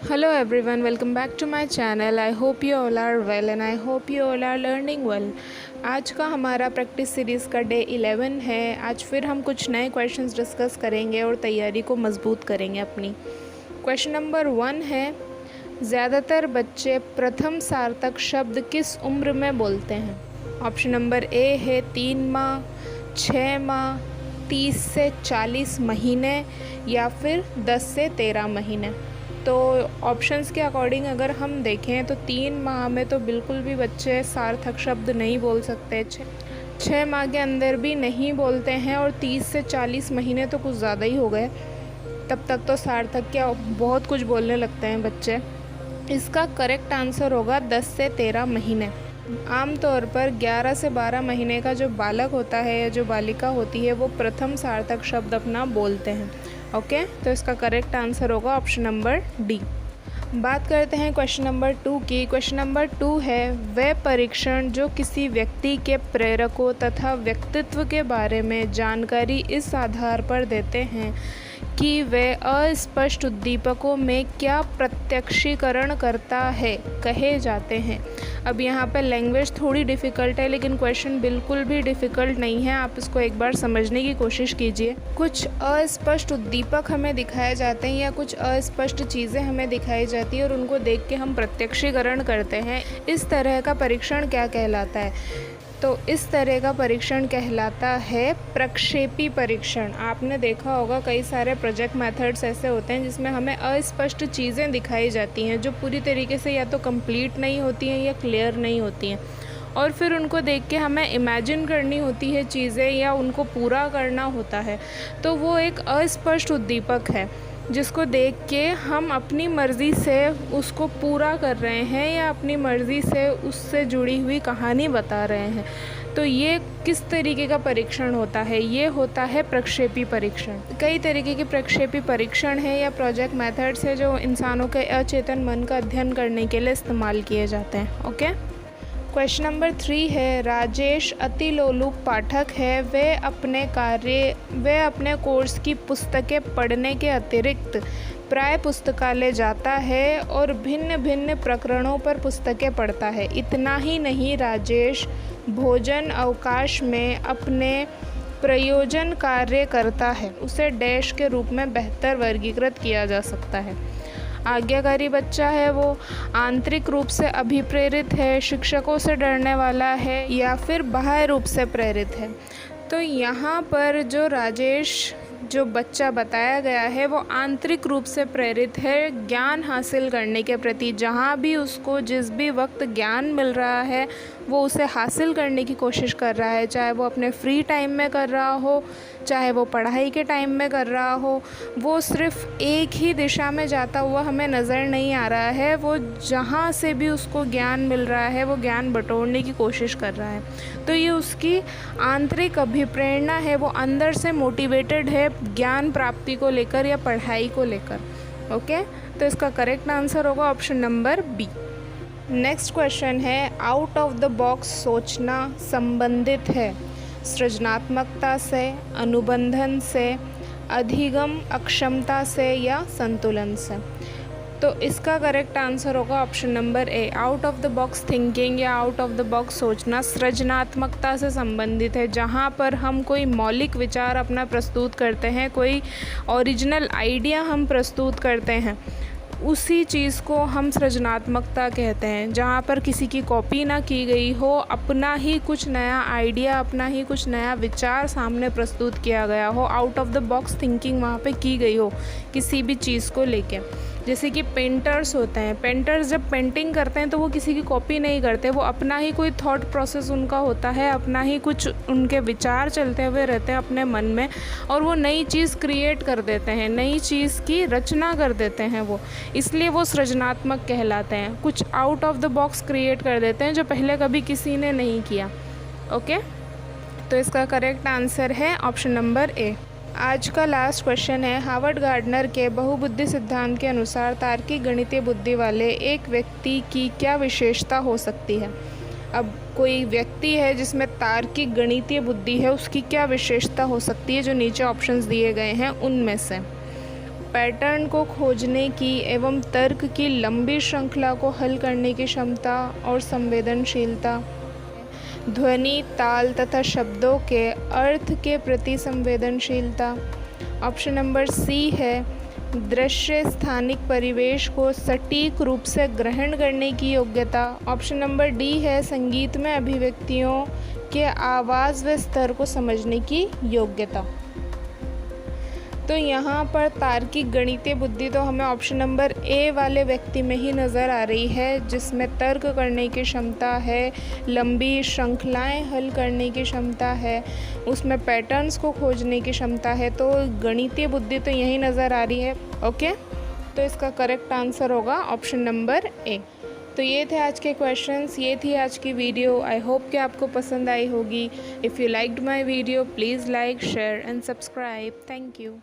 Hello everyone, welcome back to my channel. I hope you all are well and I hope you all are learning well. आज का हमारा practice series का day 11 है। आज फिर हम कुछ नए क्वेश्चंस डिस्कस करेंगे और तैयारी को मजबूत करेंगे अपनी। क्वेश्चन नंबर 1 है, ज़्यादातर बच्चे प्रथम सार्थक शब्द किस उम्र में बोलते हैं? ऑप्शन नंबर ए है 3 माह, 6 माह, 30 से 40 महीने या फिर 10 से 13 महीने। तो ऑप्शंस के अकॉर्डिंग अगर हम देखें तो 3 माह में तो बिल्कुल भी बच्चे सार्थक शब्द नहीं बोल सकते, 6 माह के अंदर भी नहीं बोलते हैं और 30 से 40 महीने तो कुछ ज़्यादा ही हो गए, तब तक तो सार्थक क्या बहुत कुछ बोलने लगते हैं बच्चे। इसका करेक्ट आंसर होगा 10 से 13 महीने। आमतौर पर 11 से 12 महीने का जो बालक होता है या जो बालिका होती है वो प्रथम सार्थक शब्द अपना बोलते हैं। ओके, तो इसका करेक्ट आंसर होगा ऑप्शन नंबर डी। बात करते हैं क्वेश्चन नंबर 2 की। क्वेश्चन नंबर 2 है, वह परीक्षण जो किसी व्यक्ति के प्रेरकों तथा व्यक्तित्व के बारे में जानकारी इस आधार पर देते हैं कि वह अस्पष्ट उद्दीपकों में क्या प्रत्यक्षीकरण करता है, कहे जाते हैं। अब यहाँ पे लैंग्वेज थोड़ी डिफ़िकल्ट है लेकिन क्वेश्चन बिल्कुल भी डिफ़िकल्ट नहीं है, आप इसको एक बार समझने की कोशिश कीजिए। कुछ अस्पष्ट उद्दीपक हमें दिखाए जाते हैं या कुछ अस्पष्ट चीज़ें हमें दिखाई जाती है और उनको देख के हम प्रत्यक्षीकरण करते हैं। इस तरह का परीक्षण क्या कहलाता है? तो इस तरह का परीक्षण कहलाता है प्रक्षेपी परीक्षण। आपने देखा होगा कई सारे प्रोजेक्ट मेथड्स ऐसे होते हैं जिसमें हमें अस्पष्ट चीज़ें दिखाई जाती हैं जो पूरी तरीके से या तो कंप्लीट नहीं होती हैं या क्लियर नहीं होती हैं, और फिर उनको देख के हमें इमेजिन करनी होती है चीज़ें या उनको पूरा करना होता है। तो वो एक अस्पष्ट उद्दीपक है जिसको देख के हम अपनी मर्ज़ी से उसको पूरा कर रहे हैं या अपनी मर्ज़ी से उससे जुड़ी हुई कहानी बता रहे हैं। तो ये किस तरीके का परीक्षण होता है? ये होता है प्रक्षेपी परीक्षण। कई तरीके के प्रक्षेपी परीक्षण है या प्रोजेक्ट मेथड्स है जो इंसानों के अचेतन मन का अध्ययन करने के लिए इस्तेमाल किए जाते हैं। ओके, क्वेश्चन नंबर 3 है, राजेश अतिलोलुप पाठक है। वह अपने कोर्स की पुस्तकें पढ़ने के अतिरिक्त प्राय पुस्तकालय जाता है और भिन्न भिन्न प्रकरणों पर पुस्तकें पढ़ता है। इतना ही नहीं, राजेश भोजन अवकाश में अपने प्रयोजन कार्य करता है। उसे डैश के रूप में बेहतर वर्गीकृत किया जा सकता है। आज्ञाकारी बच्चा है, वो आंतरिक रूप से अभिप्रेरित है, शिक्षकों से डरने वाला है या फिर बाह्य रूप से प्रेरित है। तो यहाँ पर जो राजेश जो बच्चा बताया गया है वो आंतरिक रूप से प्रेरित है ज्ञान हासिल करने के प्रति। जहाँ भी उसको जिस भी वक्त ज्ञान मिल रहा है वो उसे हासिल करने की कोशिश कर रहा है, चाहे वो अपने फ्री टाइम में कर रहा हो, चाहे वो पढ़ाई के टाइम में कर रहा हो। वो सिर्फ एक ही दिशा में जाता हुआ हमें नज़र नहीं आ रहा है, वो जहाँ से भी उसको ज्ञान मिल रहा है वो ज्ञान बटोरने की कोशिश कर रहा है। तो ये उसकी आंतरिक अभिप्रेरणा है, वो अंदर से मोटिवेटेड है ज्ञान प्राप्ति को लेकर या पढ़ाई को लेकर। ओके, तो इसका करेक्ट आंसर होगा option number B. Next question है, आउट ऑफ द बॉक्स सोचना संबंधित है सृजनात्मकता से, अनुबंधन से, अधिगम अक्षमता से या संतुलन से। तो इसका करेक्ट आंसर होगा option number A. Out of the box thinking या आउट ऑफ द बॉक्स सोचना सृजनात्मकता से संबंधित है, जहाँ पर हम कोई मौलिक विचार अपना प्रस्तुत करते हैं, कोई ओरिजिनल आइडिया हम प्रस्तुत करते हैं, उसी चीज़ को हम सृजनात्मकता कहते हैं। जहाँ पर किसी की कॉपी ना की गई हो, अपना ही कुछ नया आइडिया, अपना ही कुछ नया विचार सामने प्रस्तुत किया गया हो, out of the box thinking वहाँ पे की गई हो किसी भी चीज़ को लेके। जैसे कि पेंटर्स होते हैं, पेंटर्स जब पेंटिंग करते हैं तो वो किसी की कॉपी नहीं करते, वो अपना ही कोई थॉट प्रोसेस उनका होता है, अपना ही कुछ उनके विचार चलते हुए रहते हैं अपने मन में और वो नई चीज़ क्रिएट कर देते हैं, नई चीज़ की रचना कर देते हैं वो, इसलिए वो सृजनात्मक कहलाते हैं। कुछ out of the box create कर देते हैं जो पहले कभी किसी ने नहीं किया। ओके, तो इसका करेक्ट आंसर है ऑप्शन नंबर ए। आज का लास्ट क्वेश्चन है, हार्वर्ड गार्डनर के बहुबुद्धि सिद्धांत के अनुसार तार्किक गणितीय बुद्धि वाले एक व्यक्ति की क्या विशेषता हो सकती है? अब कोई व्यक्ति है जिसमें तार्किक गणितीय बुद्धि है, उसकी क्या विशेषता हो सकती है? जो नीचे ऑप्शंस दिए गए हैं उनमें से। पैटर्न को खोजने की एवं तर्क की लंबी श्रृंखला को हल करने की क्षमता और संवेदनशीलता। ध्वनि, ताल तथा शब्दों के अर्थ के प्रति संवेदनशीलता। ऑप्शन नंबर सी है दृश्य स्थानिक परिवेश को सटीक रूप से ग्रहण करने की योग्यता। ऑप्शन नंबर डी है संगीत में अभिव्यक्तियों के आवाज़ व स्तर को समझने की योग्यता। तो यहाँ पर तार्किक गणितीय बुद्धि तो हमें ऑप्शन नंबर ए वाले व्यक्ति में ही नज़र आ रही है, जिसमें तर्क करने की क्षमता है, लंबी श्रृंखलाएं हल करने की क्षमता है, उसमें पैटर्न्स को खोजने की क्षमता है। तो गणितीय बुद्धि तो यही नज़र आ रही है। ओके, तो इसका करेक्ट आंसर होगा ऑप्शन नंबर ए। तो ये थे आज के क्वेश्चंस, ये थी आज की वीडियो। आई होप कि आपको पसंद आई होगी। If you liked my video please like, share and subscribe. Thank you.